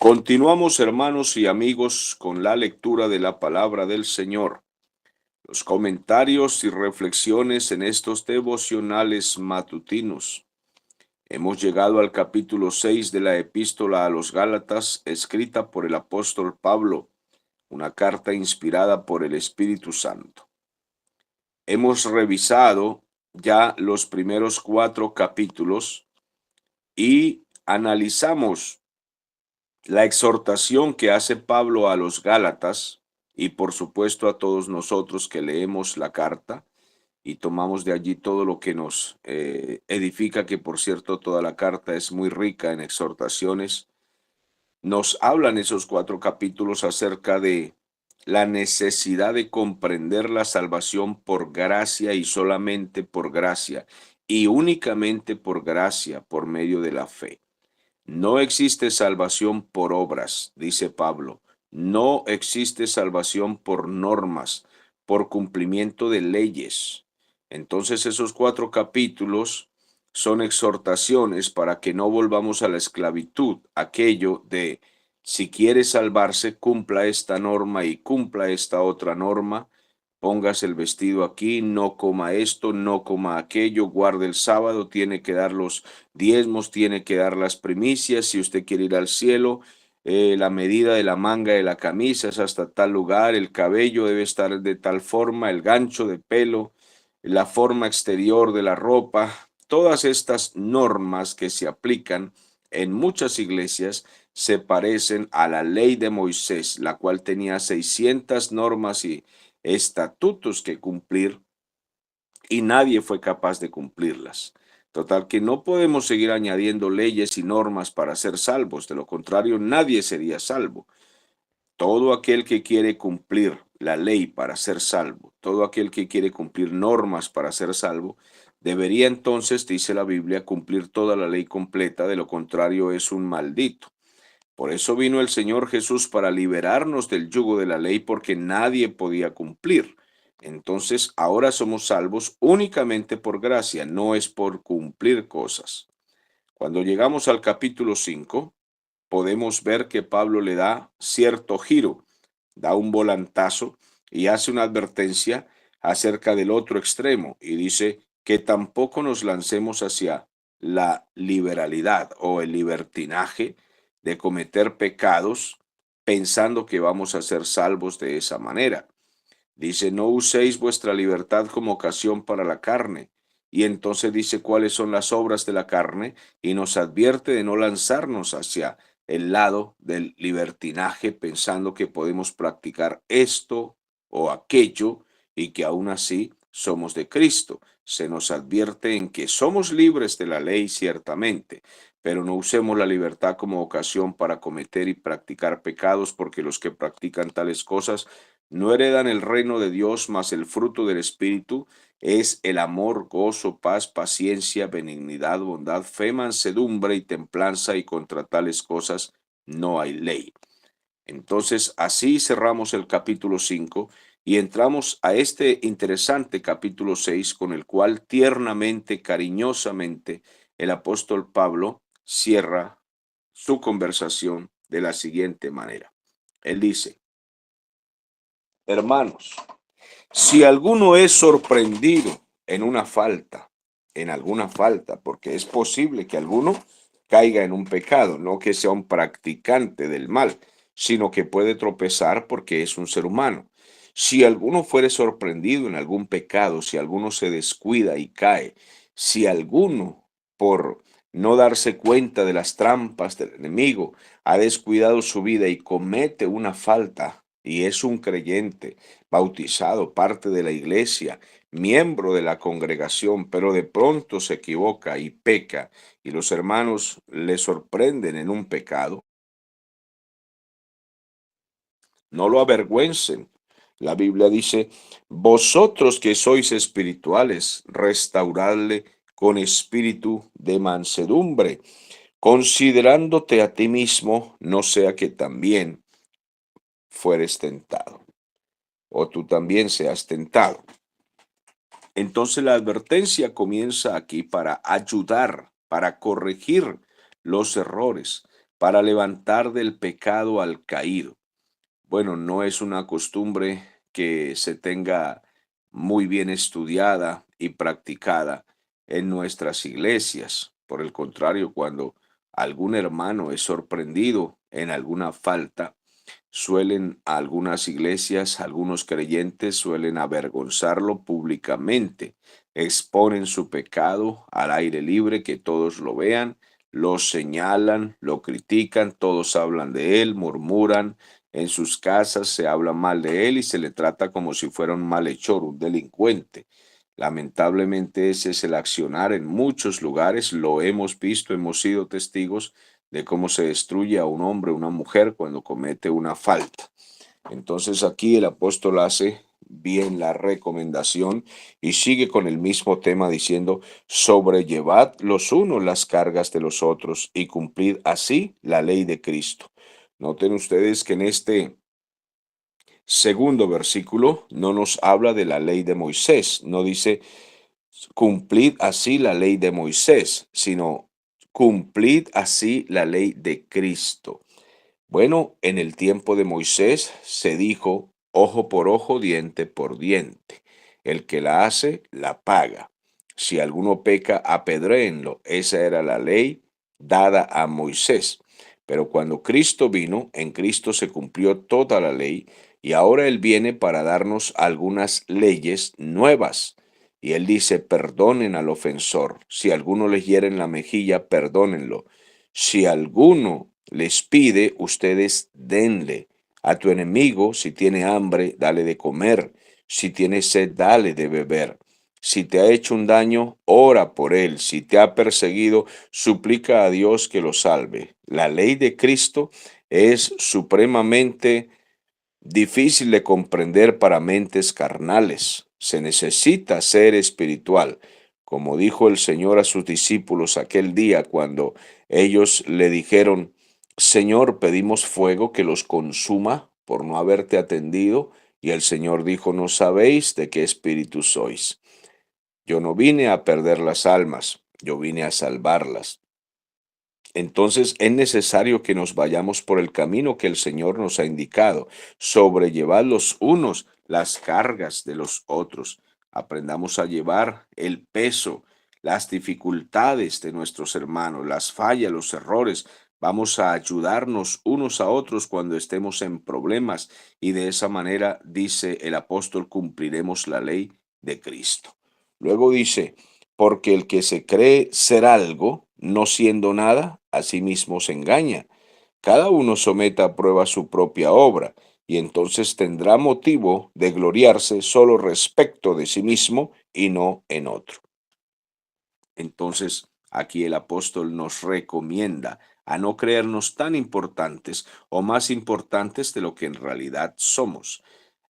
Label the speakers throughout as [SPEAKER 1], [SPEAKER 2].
[SPEAKER 1] Continuamos, hermanos y amigos, con la lectura de la palabra del Señor, los comentarios y reflexiones en estos devocionales matutinos. Hemos llegado al capítulo 6 de la epístola a los Gálatas, escrita por el apóstol Pablo, una carta inspirada por el Espíritu Santo. Hemos revisado ya los primeros 4 capítulos y analizamos la exhortación que hace Pablo a los Gálatas y por supuesto a todos nosotros que leemos la carta y tomamos de allí todo lo que nos edifica, que por cierto toda la carta es muy rica en exhortaciones. Nos hablan esos 4 capítulos acerca de la necesidad de comprender la salvación por gracia y solamente por gracia y únicamente por gracia por medio de la fe. No existe salvación por obras, dice Pablo. No existe salvación por normas, por cumplimiento de leyes. Entonces esos 4 capítulos son exhortaciones para que no volvamos a la esclavitud, aquello de si quiere salvarse, cumpla esta norma y cumpla esta otra norma. Póngase el vestido aquí, no coma esto, no coma aquello, guarde el sábado, tiene que dar los diezmos, tiene que dar las primicias. Si usted quiere ir al cielo, la medida de la manga de la camisa es hasta tal lugar, el cabello debe estar de tal forma, el gancho de pelo, la forma exterior de la ropa. Todas estas normas que se aplican en muchas iglesias se parecen a la ley de Moisés, la cual tenía 600 normas y estatutos que cumplir y nadie fue capaz de cumplirlas. Total que no podemos seguir añadiendo leyes y normas para ser salvos, de lo contrario nadie sería salvo. Todo aquel que quiere cumplir la ley para ser salvo, todo aquel que quiere cumplir normas para ser salvo, debería entonces, dice la Biblia, cumplir toda la ley completa, de lo contrario es un maldito. Por eso vino el Señor Jesús para liberarnos del yugo de la ley porque nadie podía cumplir. Entonces ahora somos salvos únicamente por gracia, no es por cumplir cosas. Cuando llegamos al capítulo 5, podemos ver que Pablo le da cierto giro, da un volantazo y hace una advertencia acerca del otro extremo y dice que tampoco nos lancemos hacia la liberalidad o el libertinaje de cometer pecados pensando que vamos a ser salvos de esa manera. Dice, no uséis vuestra libertad como ocasión para la carne. Y entonces dice cuáles son las obras de la carne y nos advierte de no lanzarnos hacia el lado del libertinaje pensando que podemos practicar esto o aquello y que aún así somos de Cristo. Se nos advierte en que somos libres de la ley ciertamente, pero no usemos la libertad como ocasión para cometer y practicar pecados, porque los que practican tales cosas no heredan el reino de Dios, mas el fruto del Espíritu es el amor, gozo, paz, paciencia, benignidad, bondad, fe, mansedumbre y templanza, y contra tales cosas no hay ley. Entonces, así cerramos el capítulo 5 y entramos a este interesante capítulo 6, con el cual tiernamente, cariñosamente, el apóstol Pablo cierra su conversación de la siguiente manera. Él dice, hermanos, si alguno es sorprendido en una falta, en alguna falta, porque es posible que alguno caiga en un pecado, no que sea un practicante del mal, sino que puede tropezar porque es un ser humano. Si alguno fuere sorprendido en algún pecado, si alguno se descuida y cae, si alguno por no darse cuenta de las trampas del enemigo ha descuidado su vida y comete una falta y es un creyente, bautizado, parte de la iglesia, miembro de la congregación, pero de pronto se equivoca y peca y los hermanos le sorprenden en un pecado, no lo avergüencen. La Biblia dice, vosotros que sois espirituales, restauradle con espíritu de mansedumbre, considerándote a ti mismo, no sea que también fueres tentado, o tú también seas tentado. Entonces la advertencia comienza aquí para ayudar, para corregir los errores, para levantar del pecado al caído. Bueno, no es una costumbre que se tenga muy bien estudiada y practicada en nuestras iglesias. Por el contrario, cuando algún hermano es sorprendido en alguna falta, suelen algunas iglesias, algunos creyentes suelen avergonzarlo públicamente, exponen su pecado al aire libre, que todos lo vean, lo señalan, lo critican, todos hablan de él, murmuran, en sus casas se habla mal de él y se le trata como si fuera un malhechor, un delincuente. Lamentablemente ese es el accionar en muchos lugares, lo hemos visto, hemos sido testigos de cómo se destruye a un hombre o una mujer cuando comete una falta. Entonces aquí el apóstol hace bien la recomendación y sigue con el mismo tema diciendo, sobrellevad los unos las cargas de los otros y cumplid así la ley de Cristo. Noten ustedes que en este segundo versículo no nos habla de la ley de Moisés, no dice cumplid así la ley de Moisés, sino cumplid así la ley de Cristo. Bueno, en el tiempo de Moisés se dijo ojo por ojo, diente por diente. El que la hace, la paga. Si alguno peca, apedréenlo. Esa era la ley dada a Moisés. Pero cuando Cristo vino, en Cristo se cumplió toda la ley y ahora Él viene para darnos algunas leyes nuevas. Y Él dice, perdonen al ofensor. Si alguno les hiere en la mejilla, perdónenlo. Si alguno les pide, ustedes denle. A tu enemigo, si tiene hambre, dale de comer. Si tiene sed, dale de beber. Si te ha hecho un daño, ora por él. Si te ha perseguido, suplica a Dios que lo salve. La ley de Cristo es supremamente difícil de comprender para mentes carnales. Se necesita ser espiritual, como dijo el Señor a sus discípulos aquel día cuando ellos le dijeron, Señor, pedimos fuego que los consuma por no haberte atendido. Y el Señor dijo, no sabéis de qué espíritu sois. Yo no vine a perder las almas, yo vine a salvarlas. Entonces es necesario que nos vayamos por el camino que el Señor nos ha indicado, sobrellevar los unos las cargas de los otros. Aprendamos a llevar el peso, las dificultades de nuestros hermanos, las fallas, los errores. Vamos a ayudarnos unos a otros cuando estemos en problemas y de esa manera, dice el apóstol, cumpliremos la ley de Cristo. Luego dice, porque el que se cree ser algo, no siendo nada, a sí mismo se engaña. Cada uno someta a prueba su propia obra, y entonces tendrá motivo de gloriarse solo respecto de sí mismo y no en otro. Entonces, aquí el apóstol nos recomienda a no creernos tan importantes o más importantes de lo que en realidad somos.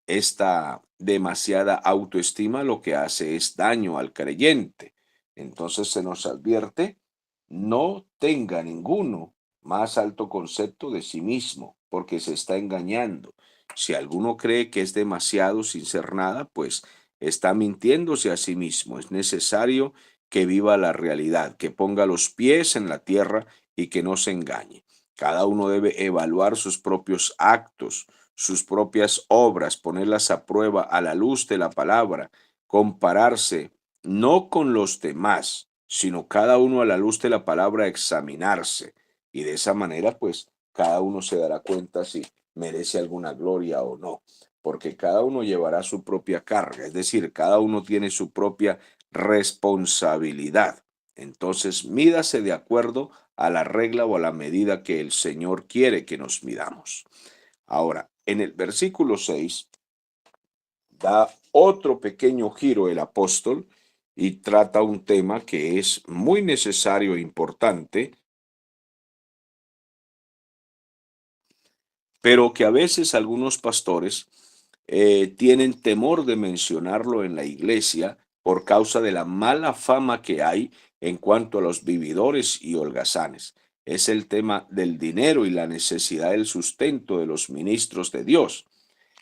[SPEAKER 1] Esta demasiada autoestima lo que hace es daño al creyente. Entonces se nos advierte, no tenga ninguno más alto concepto de sí mismo, porque se está engañando. Si alguno cree que es demasiado sin ser nada, pues está mintiéndose a sí mismo. Es necesario que viva la realidad, que ponga los pies en la tierra y que no se engañe. Cada uno debe evaluar sus propios actos, sus propias obras, ponerlas a prueba a la luz de la palabra, compararse no con los demás, sino cada uno a la luz de la palabra examinarse. Y de esa manera, pues, cada uno se dará cuenta si merece alguna gloria o no, porque cada uno llevará su propia carga, es decir, cada uno tiene su propia responsabilidad. Entonces, mídase de acuerdo a la regla o a la medida que el Señor quiere que nos midamos. Ahora, en el versículo 6 da otro pequeño giro el apóstol y trata un tema que es muy necesario e importante, pero que a veces algunos pastores tienen temor de mencionarlo en la iglesia por causa de la mala fama que hay en cuanto a los vividores y holgazanes. Es el tema del dinero y la necesidad del sustento de los ministros de Dios.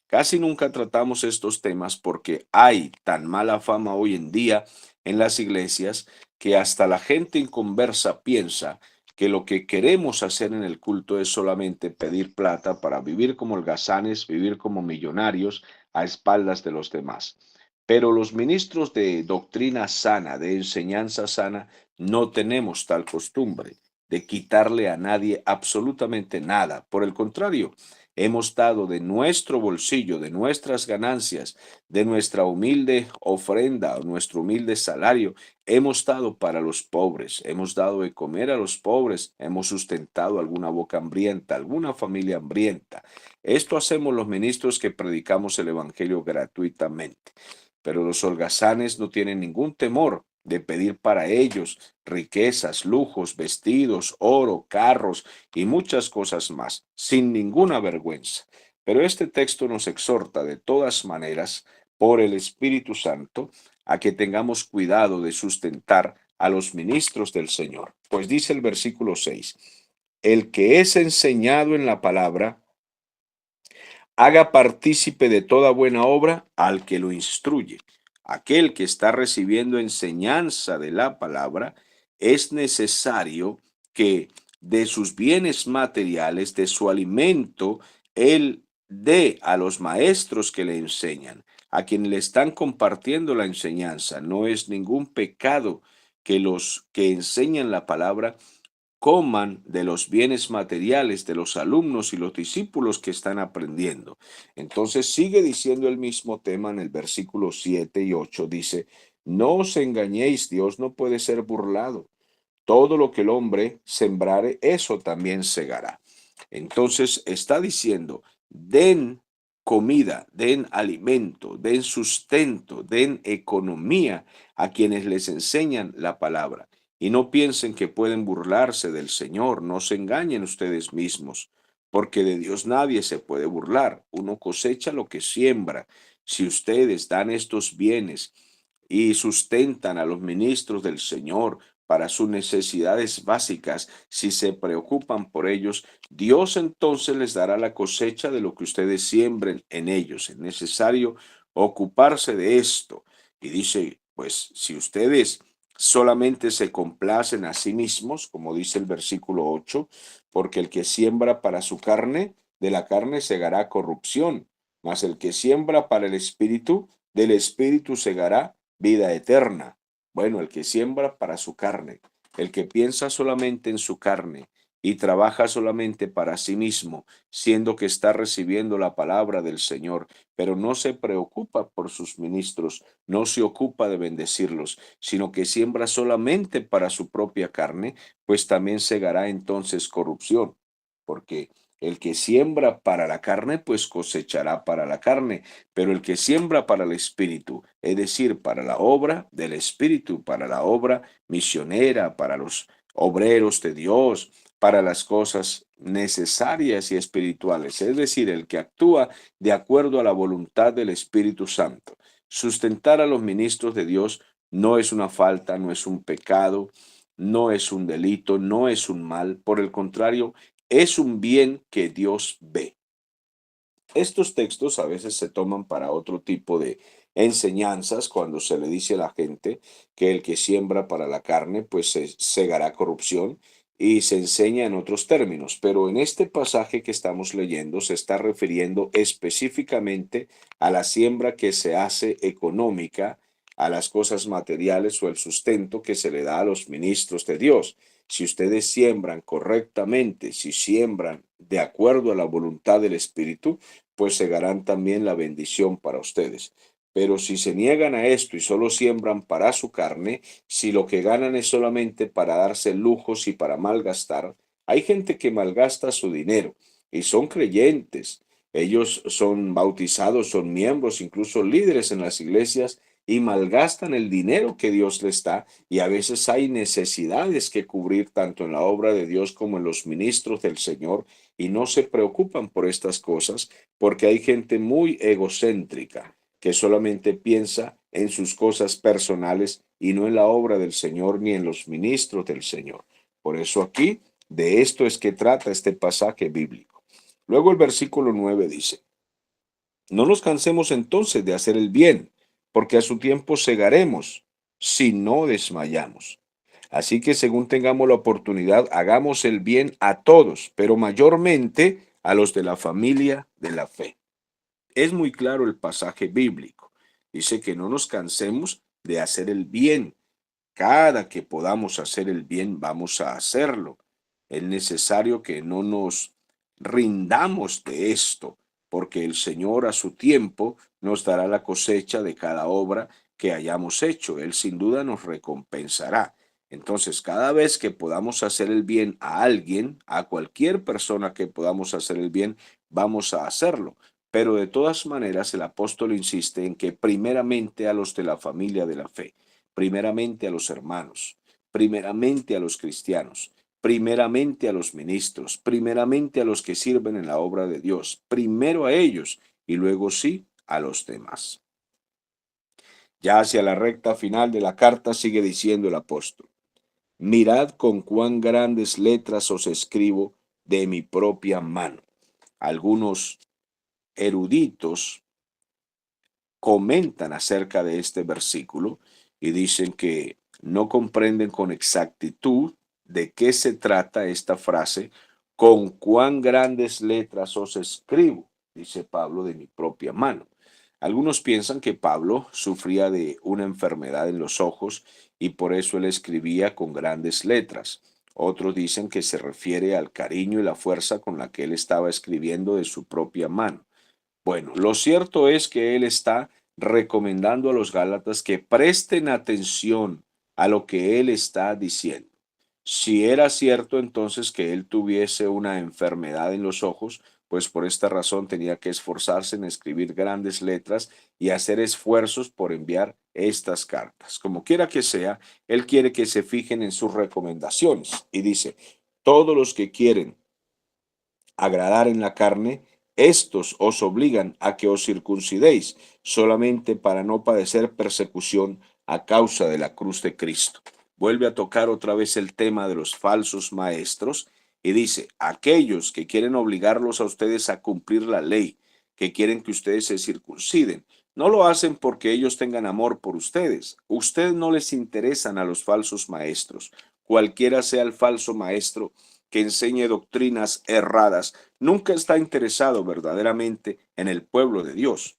[SPEAKER 1] Casi nunca tratamos estos temas porque hay tan mala fama hoy en día en las iglesias que hasta la gente inconversa piensa que lo que queremos hacer en el culto es solamente pedir plata para vivir como holgazanes, vivir como millonarios a espaldas de los demás. Pero los ministros de doctrina sana, de enseñanza sana, no tenemos tal costumbre de quitarle a nadie absolutamente nada. Por el contrario, hemos dado de nuestro bolsillo, de nuestras ganancias, de nuestra humilde ofrenda, nuestro humilde salario, hemos dado para los pobres, hemos dado de comer a los pobres, hemos sustentado alguna boca hambrienta, alguna familia hambrienta. Esto hacemos los ministros que predicamos el evangelio gratuitamente. Pero los holgazanes no tienen ningún temor de pedir para ellos riquezas, lujos, vestidos, oro, carros y muchas cosas más, sin ninguna vergüenza. Pero este texto nos exhorta de todas maneras, por el Espíritu Santo, a que tengamos cuidado de sustentar a los ministros del Señor. Pues dice el versículo 6, el que es enseñado en la palabra, haga partícipe de toda buena obra al que lo instruye. Aquel que está recibiendo enseñanza de la palabra, es necesario que de sus bienes materiales, de su alimento, él dé a los maestros que le enseñan, a quienes le están compartiendo la enseñanza. No es ningún pecado que los que enseñan la palabra coman de los bienes materiales de los alumnos y los discípulos que están aprendiendo. Entonces sigue diciendo el mismo tema en el versículo 7 y 8. Dice, no os engañéis, Dios no puede ser burlado. Todo lo que el hombre sembrare, eso también segará. Entonces está diciendo, den comida, den alimento, den sustento, den economía a quienes les enseñan la palabra. Y no piensen que pueden burlarse del Señor, no se engañen ustedes mismos, porque de Dios nadie se puede burlar. Uno cosecha lo que siembra. Si ustedes dan estos bienes y sustentan a los ministros del Señor para sus necesidades básicas, si se preocupan por ellos, Dios entonces les dará la cosecha de lo que ustedes siembren en ellos. Es necesario ocuparse de esto. Y dice, pues si ustedes solamente se complacen a sí mismos, como dice el versículo 8, porque el que siembra para su carne, de la carne segará corrupción, mas el que siembra para el espíritu, del espíritu segará vida eterna. Bueno, el que siembra para su carne, el que piensa solamente en su carne y trabaja solamente para sí mismo, siendo que está recibiendo la palabra del Señor, pero no se preocupa por sus ministros, no se ocupa de bendecirlos, sino que siembra solamente para su propia carne, pues también segará entonces corrupción, porque el que siembra para la carne, pues cosechará para la carne, pero el que siembra para el Espíritu, es decir, para la obra del Espíritu, para la obra misionera, para los obreros de Dios, para las cosas necesarias y espirituales, es decir, el que actúa de acuerdo a la voluntad del Espíritu Santo. Sustentar a los ministros de Dios no es una falta, no es un pecado, no es un delito, no es un mal, por el contrario, es un bien que Dios ve. Estos textos a veces se toman para otro tipo de enseñanzas cuando se le dice a la gente que el que siembra para la carne pues se segará corrupción y se enseña en otros términos, pero en este pasaje que estamos leyendo se está refiriendo específicamente a la siembra que se hace económica, a las cosas materiales o el sustento que se le da a los ministros de Dios. Si ustedes siembran correctamente, si siembran de acuerdo a la voluntad del Espíritu, pues segarán también la bendición para ustedes. Pero si se niegan a esto y solo siembran para su carne, si lo que ganan es solamente para darse lujos y para malgastar, hay gente que malgasta su dinero y son creyentes. Ellos son bautizados, son miembros, incluso líderes en las iglesias y malgastan el dinero que Dios les da y a veces hay necesidades que cubrir tanto en la obra de Dios como en los ministros del Señor y no se preocupan por estas cosas porque hay gente muy egocéntrica que solamente piensa en sus cosas personales y no en la obra del Señor ni en los ministros del Señor. Por eso aquí de esto es que trata este pasaje bíblico. Luego el versículo 9 dice, no nos cansemos entonces de hacer el bien, porque a su tiempo segaremos si no desmayamos. Así que según tengamos la oportunidad, hagamos el bien a todos, pero mayormente a los de la familia de la fe. Es muy claro el pasaje bíblico. Dice que no nos cansemos de hacer el bien. Cada que podamos hacer el bien, vamos a hacerlo. Es necesario que no nos rindamos de esto, porque el Señor a su tiempo nos dará la cosecha de cada obra que hayamos hecho. Él sin duda nos recompensará. Entonces, cada vez que podamos hacer el bien a alguien, a cualquier persona que podamos hacer el bien, vamos a hacerlo. Pero de todas maneras, el apóstol insiste en que primeramente a los de la familia de la fe, primeramente a los hermanos, primeramente a los cristianos, primeramente a los ministros, primeramente a los que sirven en la obra de Dios, primero a ellos y luego sí a los demás. Ya hacia la recta final de la carta sigue diciendo el apóstol: mirad con cuán grandes letras os escribo de mi propia mano. Algunos eruditos comentan acerca de este versículo y dicen que no comprenden con exactitud de qué se trata esta frase, con cuán grandes letras os escribo, dice Pablo, de mi propia mano. Algunos piensan que Pablo sufría de una enfermedad en los ojos y por eso él escribía con grandes letras. Otros dicen que se refiere al cariño y la fuerza con la que él estaba escribiendo de su propia mano. Bueno, lo cierto es que él está recomendando a los Gálatas que presten atención a lo que él está diciendo. Si era cierto entonces que él tuviese una enfermedad en los ojos, pues por esta razón tenía que esforzarse en escribir grandes letras y hacer esfuerzos por enviar estas cartas. Como quiera que sea, él quiere que se fijen en sus recomendaciones y dice: todos los que quieren agradar en la carne, estos os obligan a que os circuncidéis solamente para no padecer persecución a causa de la cruz de Cristo. Vuelve a tocar otra vez el tema de los falsos maestros y dice: aquellos que quieren obligarlos a ustedes a cumplir la ley, que quieren que ustedes se circunciden, no lo hacen porque ellos tengan amor por ustedes. Ustedes no les interesan a los falsos maestros. Cualquiera sea el falso maestro que enseñe doctrinas erradas, nunca está interesado verdaderamente en el pueblo de Dios,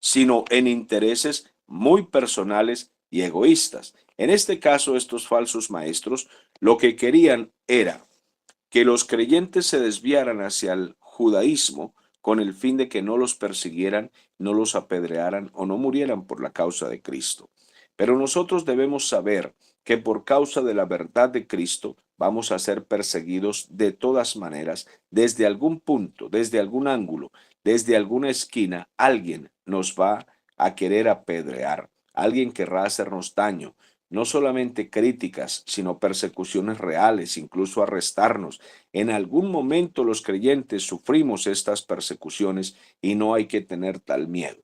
[SPEAKER 1] sino en intereses muy personales y egoístas. En este caso, estos falsos maestros lo que querían era que los creyentes se desviaran hacia el judaísmo con el fin de que no los persiguieran, no los apedrearan o no murieran por la causa de Cristo. Pero nosotros debemos saber que por causa de la verdad de Cristo vamos a ser perseguidos de todas maneras, desde algún punto, desde algún ángulo, desde alguna esquina, alguien nos va a querer apedrear, alguien querrá hacernos daño, no solamente críticas, sino persecuciones reales, incluso arrestarnos. En algún momento los creyentes sufrimos estas persecuciones y no hay que tener tal miedo.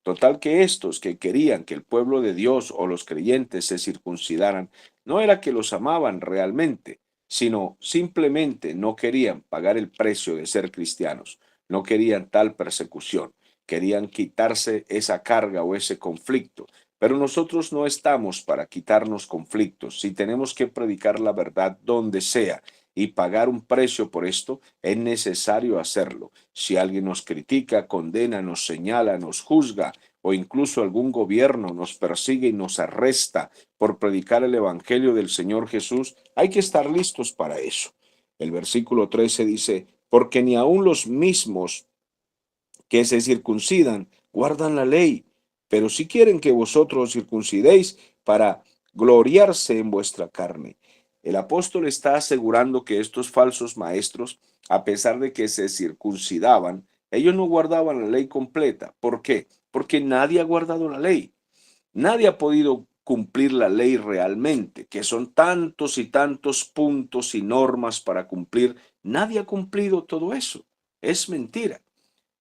[SPEAKER 1] Total que estos que querían que el pueblo de Dios o los creyentes se circuncidaran, no era que los amaban realmente, sino simplemente no querían pagar el precio de ser cristianos, no querían tal persecución, querían quitarse esa carga o ese conflicto. Pero nosotros no estamos para quitarnos conflictos. Si tenemos que predicar la verdad donde sea y pagar un precio por esto, es necesario hacerlo. Si alguien nos critica, condena, nos señala, nos juzga o incluso algún gobierno nos persigue y nos arresta por predicar el Evangelio del Señor Jesús, hay que estar listos para eso. El versículo 13 dice: porque ni aun los mismos que se circuncidan guardan la ley, pero si quieren que vosotros os circuncidéis para gloriarse en vuestra carne. El apóstol está asegurando que estos falsos maestros, a pesar de que se circuncidaban, ellos no guardaban la ley completa. ¿Por qué? Porque nadie ha guardado la ley. Nadie ha podido cumplir la ley realmente, que son tantos y tantos puntos y normas para cumplir. Nadie ha cumplido todo eso. Es mentira.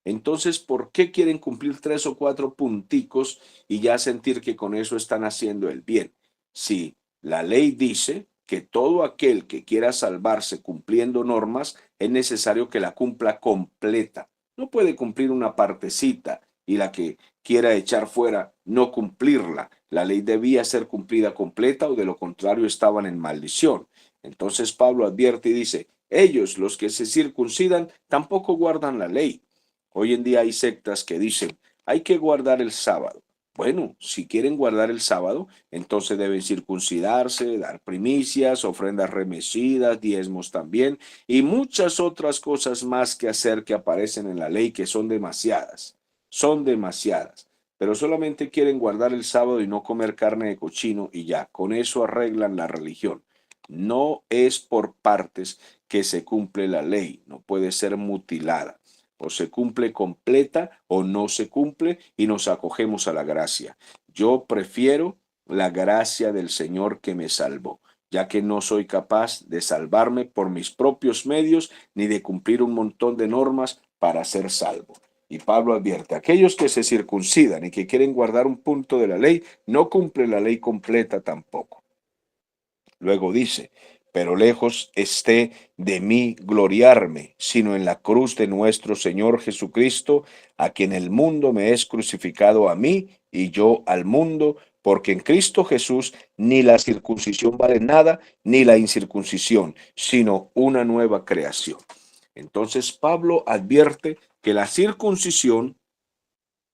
[SPEAKER 1] Entonces, ¿por qué quieren cumplir 3 o 4 punticos y ya sentir que con eso están haciendo el bien? Si la ley dice que todo aquel que quiera salvarse cumpliendo normas, es necesario que la cumpla completa. No puede cumplir una partecita y la que quiera echar fuera no cumplirla. La ley debía ser cumplida completa o de lo contrario estaban en maldición. Entonces Pablo advierte y dice, ellos, los que se circuncidan, tampoco guardan la ley. Hoy en día hay sectas que dicen, hay que guardar el sábado. Bueno, si quieren guardar el sábado, entonces deben circuncidarse, dar primicias, ofrendas remecidas, diezmos también, y muchas otras cosas más que hacer que aparecen en la ley que son demasiadas, pero solamente quieren guardar el sábado y no comer carne de cochino y ya, con eso arreglan la religión. No es por partes que se cumple la ley, no puede ser mutilada. O se cumple completa o no se cumple y nos acogemos a la gracia. Yo prefiero la gracia del Señor que me salvó, ya que no soy capaz de salvarme por mis propios medios ni de cumplir un montón de normas para ser salvo. Y Pablo advierte, aquellos que se circuncidan y que quieren guardar un punto de la ley, no cumplen la ley completa tampoco. Luego dice, pero lejos esté de mí gloriarme, sino en la cruz de nuestro Señor Jesucristo, a quien el mundo me es crucificado a mí y yo al mundo, porque en Cristo Jesús ni la circuncisión vale nada, ni la incircuncisión, sino una nueva creación. Entonces Pablo advierte que la circuncisión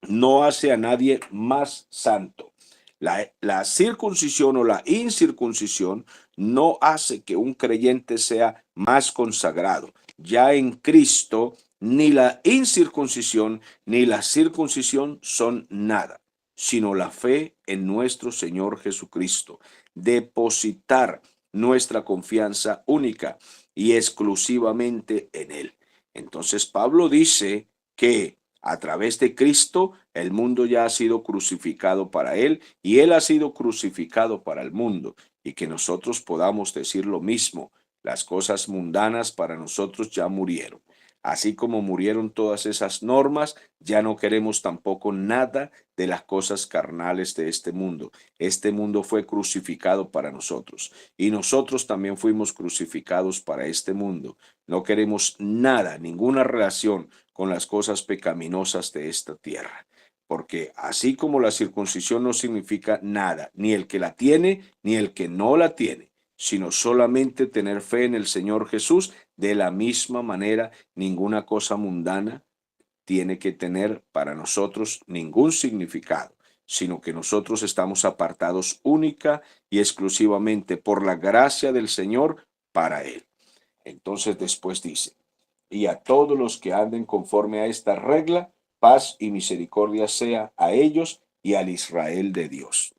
[SPEAKER 1] no hace a nadie más santo. La circuncisión o la incircuncisión no hace que un creyente sea más consagrado. Ya en Cristo, ni la incircuncisión ni la circuncisión son nada, sino la fe en nuestro Señor Jesucristo. Depositar nuestra confianza única y exclusivamente en Él. Entonces Pablo dice que a través de Cristo, el mundo ya ha sido crucificado para Él y Él ha sido crucificado para el mundo. Y que nosotros podamos decir lo mismo. Las cosas mundanas para nosotros ya murieron. Así como murieron todas esas normas, ya no queremos tampoco nada de las cosas carnales de este mundo. Este mundo fue crucificado para nosotros y nosotros también fuimos crucificados para este mundo. No queremos nada, ninguna relación con las cosas pecaminosas de esta tierra. Porque así como la circuncisión no significa nada, ni el que la tiene, ni el que no la tiene, sino solamente tener fe en el Señor Jesús, de la misma manera, ninguna cosa mundana tiene que tener para nosotros ningún significado, sino que nosotros estamos apartados única y exclusivamente por la gracia del Señor para Él. Entonces después dice, y a todos los que anden conforme a esta regla, paz y misericordia sea a ellos y al Israel de Dios.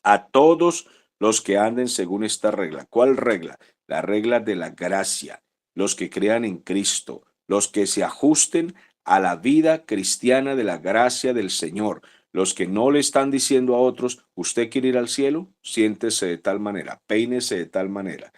[SPEAKER 1] A todos los que anden según esta regla. ¿Cuál regla? La regla de la gracia. Los que crean en Cristo, los que se ajusten a la vida cristiana de la gracia del Señor. Los que no le están diciendo a otros, usted quiere ir al cielo, siéntese de tal manera, peínese de tal manera,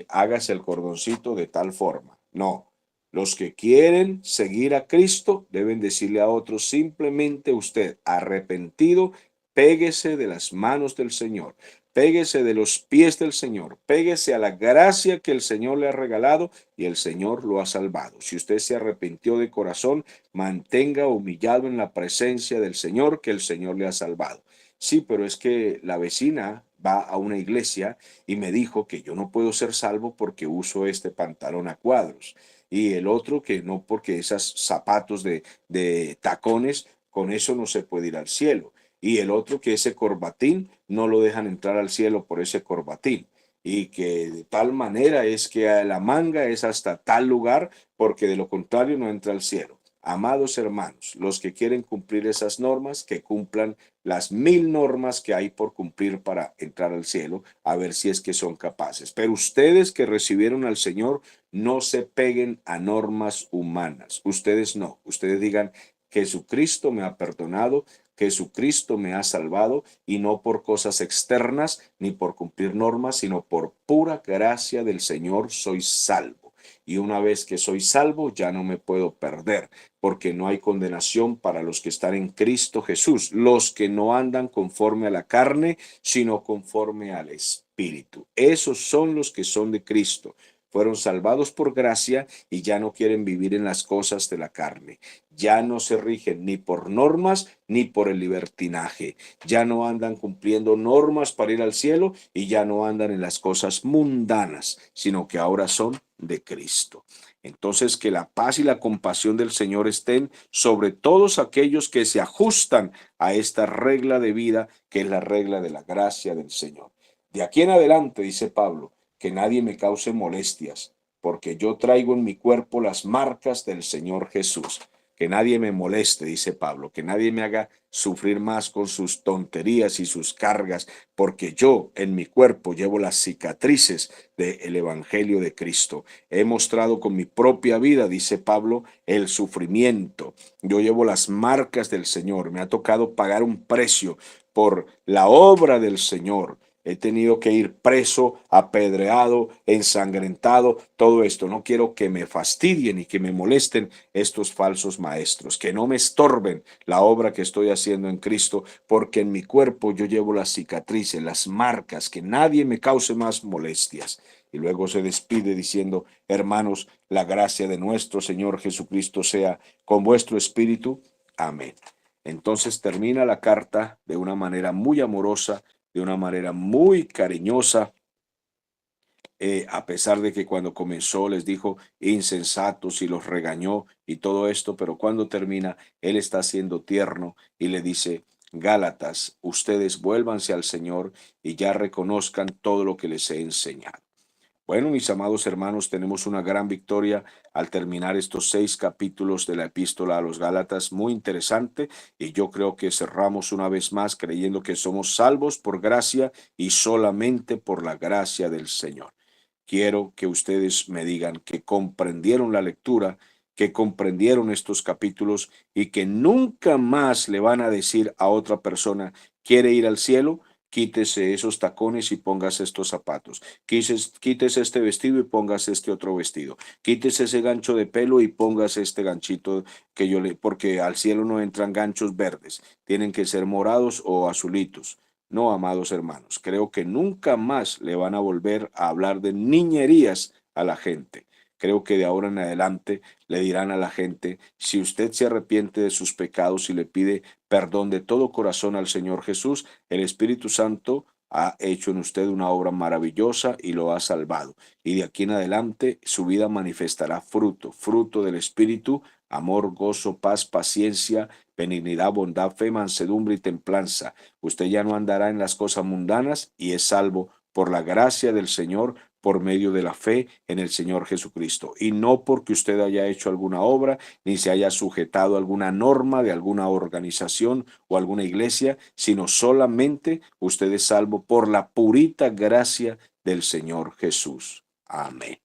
[SPEAKER 1] hágase el cordoncito de tal forma. No, los que quieren seguir a Cristo deben decirle a otros simplemente usted arrepentido, péguese de las manos del Señor, péguese de los pies del Señor, péguese a la gracia que el Señor le ha regalado y el Señor lo ha salvado. Si usted se arrepintió de corazón, mantenga humillado en la presencia del Señor que el Señor le ha salvado. Sí, pero es que la vecina va a una iglesia y me dijo que yo no puedo ser salvo porque uso este pantalón a cuadros. Y el otro que no porque esos zapatos de tacones, con eso no se puede ir al cielo. Y el otro que ese corbatín no lo dejan entrar al cielo por ese corbatín. Y que de tal manera es que la manga es hasta tal lugar porque de lo contrario no entra al cielo. Amados hermanos, los que quieren cumplir esas normas, que cumplan las 1000 normas que hay por cumplir para entrar al cielo, a ver si es que son capaces. Pero ustedes que recibieron al Señor, no se peguen a normas humanas. Ustedes no. Ustedes digan, Jesucristo me ha perdonado, Jesucristo me ha salvado y no por cosas externas ni por cumplir normas, sino por pura gracia del Señor soy salvo. Y una vez que soy salvo, ya no me puedo perder, porque no hay condenación para los que están en Cristo Jesús, los que no andan conforme a la carne, sino conforme al Espíritu. Esos son los que son de Cristo. fueron salvados por gracia y ya no quieren vivir en las cosas de la carne. Ya no se rigen ni por normas ni por el libertinaje. Ya no andan cumpliendo normas para ir al cielo y ya no andan en las cosas mundanas, sino que ahora son de Cristo. Entonces, que la paz y la compasión del Señor estén sobre todos aquellos que se ajustan a esta regla de vida, que es la regla de la gracia del Señor. De aquí en adelante, dice Pablo, que nadie me cause molestias, porque yo traigo en mi cuerpo las marcas del Señor Jesús. Que nadie me moleste, dice Pablo, que nadie me haga sufrir más con sus tonterías y sus cargas, porque yo en mi cuerpo llevo las cicatrices del Evangelio de Cristo. He mostrado con mi propia vida, dice Pablo, el sufrimiento. Yo llevo las marcas del Señor. Me ha tocado pagar un precio por la obra del Señor. He tenido que ir preso, apedreado, ensangrentado, todo esto. No quiero que me fastidien y que me molesten estos falsos maestros, que no me estorben la obra que estoy haciendo en Cristo, porque en mi cuerpo yo llevo las cicatrices, las marcas, que nadie me cause más molestias. Y luego se despide diciendo, hermanos, la gracia de nuestro Señor Jesucristo sea con vuestro espíritu. Amén. Entonces termina la carta de una manera muy amorosa, de una manera muy cariñosa, a pesar de que cuando comenzó les dijo insensatos y los regañó y todo esto, pero cuando termina, él está siendo tierno y le dice, Gálatas, ustedes vuélvanse al Señor y ya reconozcan todo lo que les he enseñado. Bueno, mis amados hermanos, tenemos una gran victoria al terminar estos 6 capítulos de la epístola a los Gálatas, muy interesante, y yo creo que cerramos una vez más creyendo que somos salvos por gracia y solamente por la gracia del Señor. Quiero que ustedes me digan que comprendieron la lectura, que comprendieron estos capítulos y que nunca más le van a decir a otra persona, ¿quiere ir al cielo? Quítese esos tacones y póngase estos zapatos. Quítese este vestido y póngase este otro vestido. Quítese ese gancho de pelo y póngase este ganchito que yo le, porque al cielo no entran ganchos verdes, tienen que ser morados o azulitos. No, amados hermanos, creo que nunca más le van a volver a hablar de niñerías a la gente. Creo que de ahora en adelante le dirán a la gente, si usted se arrepiente de sus pecados y le pide perdón de todo corazón al Señor Jesús, el Espíritu Santo ha hecho en usted una obra maravillosa y lo ha salvado. Y de aquí en adelante su vida manifestará fruto, fruto del Espíritu, amor, gozo, paz, paciencia, benignidad, bondad, fe, mansedumbre y templanza. Usted ya no andará en las cosas mundanas y es salvo por la gracia del Señor, por medio de la fe en el Señor Jesucristo. Y no porque usted haya hecho alguna obra, ni se haya sujetado a alguna norma de alguna organización o alguna iglesia, sino solamente usted es salvo por la purita gracia del Señor Jesús. Amén.